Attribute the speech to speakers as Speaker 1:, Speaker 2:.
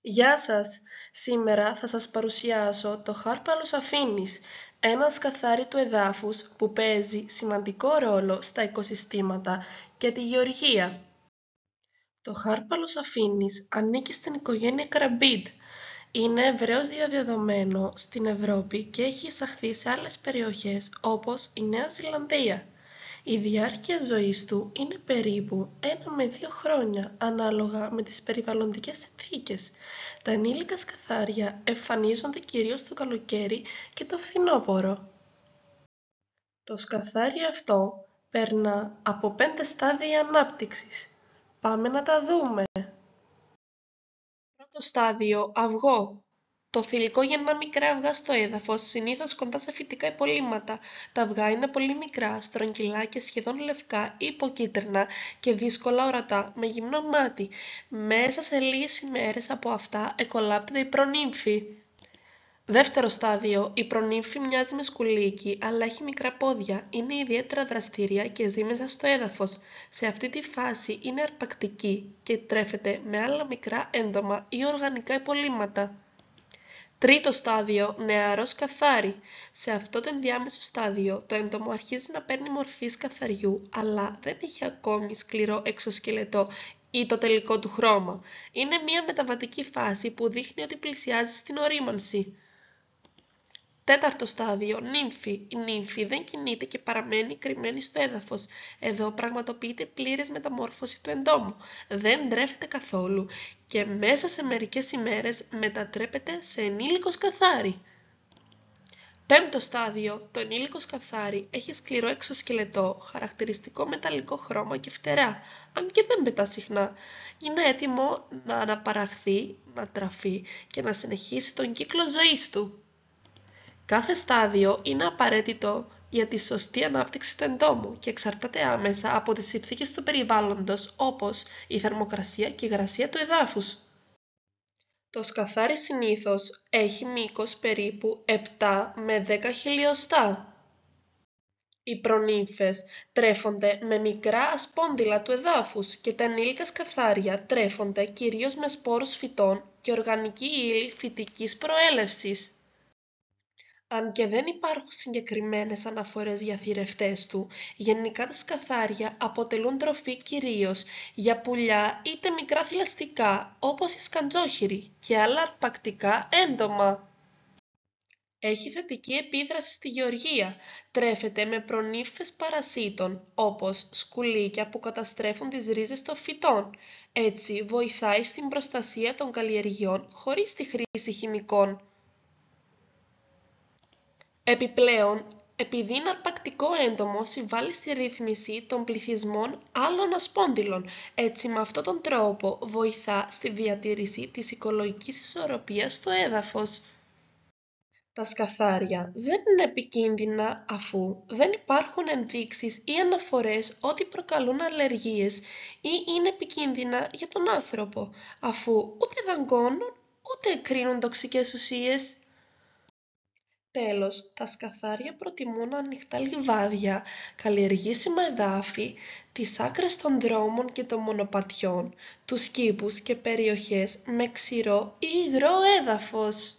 Speaker 1: Γεια σας! Σήμερα θα σας παρουσιάσω το χάρπαλος αφήνης, ένα σκαθάρι του εδάφους που παίζει σημαντικό ρόλο στα οικοσυστήματα και τη γεωργία. Το χάρπαλος αφήνης ανήκει στην οικογένεια Crabidae. Είναι ευρέως διαδεδομένο στην Ευρώπη και έχει εισαχθεί σε άλλες περιοχές όπως η Νέα Ζηλανδία. Η διάρκεια ζωής του είναι περίπου 1 με 2 χρόνια, ανάλογα με τις περιβαλλοντικές συνθήκες. Τα ενήλικα σκαθάρια εμφανίζονται κυρίως το καλοκαίρι και το φθινόπωρο. Το σκαθάρι αυτό περνά από 5 στάδια ανάπτυξης. Πάμε να τα δούμε. Πρώτο στάδιο, αυγό. Το θηλυκό γεννά μικρά αυγά στο έδαφος, συνήθως κοντά σε φυτικά υπολείμματα. Τα αυγά είναι πολύ μικρά, στρογγυλά και σχεδόν λευκά ή υποκίτρινα και δύσκολα ορατά, με γυμνό μάτι. Μέσα σε λίγες ημέρες από αυτά εκολάπτεται η προνύμφη. Δεύτερο στάδιο, η προνύμφη μοιάζει με σκουλίκι, αλλά έχει μικρά πόδια, είναι ιδιαίτερα δραστήρια και ζει μέσα στο έδαφος. Σε αυτή τη φάση είναι αρπακτική και τρέφεται με άλλα μικρά έντομα ή οργανικά υπολείμματα. Τρίτο στάδιο, νεαρό σκαθάρι. Σε αυτό το ενδιάμεσο στάδιο το έντομο αρχίζει να παίρνει μορφή σκαθαριού, αλλά δεν έχει ακόμη σκληρό εξωσκελετό ή το τελικό του χρώμα. Είναι μια μεταβατική φάση που δείχνει ότι πλησιάζει στην ορίμανση. Τέταρτο στάδιο, νύμφη. Η νύμφη δεν κινείται και παραμένει κρυμμένη στο έδαφος. Εδώ πραγματοποιείται πλήρης μεταμόρφωση του εντόμου. Δεν τρέφεται καθόλου και μέσα σε μερικές ημέρες μετατρέπεται σε ενήλικο σκαθάρι. Πέμπτο στάδιο, το ενήλικο σκαθάρι έχει σκληρό εξωσκελετό, χαρακτηριστικό μεταλλικό χρώμα και φτερά, αν και δεν πετά συχνά. Είναι έτοιμο να αναπαραχθεί, να τραφεί και να συνεχίσει τον κύκλο ζωής του. Κάθε στάδιο είναι απαραίτητο για τη σωστή ανάπτυξη του εντόμου και εξαρτάται άμεσα από τις συνθήκες του περιβάλλοντος όπως η θερμοκρασία και η υγρασία του εδάφους. Το σκαθάρι συνήθως έχει μήκος περίπου 7 με 10 χιλιοστά. Οι προνύμφες τρέφονται με μικρά ασπόνδυλα του εδάφους και τα ενήλικα σκαθάρια τρέφονται κυρίως με σπόρους φυτών και οργανική ύλη φυτικής προέλευσης. Αν και δεν υπάρχουν συγκεκριμένες αναφορές για θηρευτές του, γενικά τα σκαθάρια αποτελούν τροφή κυρίως για πουλιά είτε μικρά θηλαστικά, όπως οι σκαντζόχυροι και άλλα αρπακτικά έντομα. Έχει θετική επίδραση στη γεωργία, τρέφεται με προνύμφες παρασίτων, όπως σκουλίκια που καταστρέφουν τις ρίζες των φυτών. Έτσι βοηθάει στην προστασία των καλλιεργειών χωρίς τη χρήση χημικών. Επιπλέον, επειδή είναι αρπακτικό έντομο, συμβάλλει στη ρύθμιση των πληθυσμών άλλων ασπόνδυλων. Έτσι, με αυτόν τον τρόπο βοηθά στη διατήρηση της οικολογικής ισορροπίας στο έδαφος. Τα σκαθάρια δεν είναι επικίνδυνα αφού δεν υπάρχουν ενδείξεις ή αναφορές ότι προκαλούν αλλεργίες ή είναι επικίνδυνα για τον άνθρωπο, αφού ούτε δαγκώνουν ούτε εκρίνουν τοξικές ουσίες. Τέλος, τα σκαθάρια προτιμούν ανοιχτά λιβάδια, καλλιεργήσιμα εδάφη, τις άκρες των δρόμων και των μονοπατιών, τους κήπους και περιοχές με ξηρό ή υγρό έδαφος.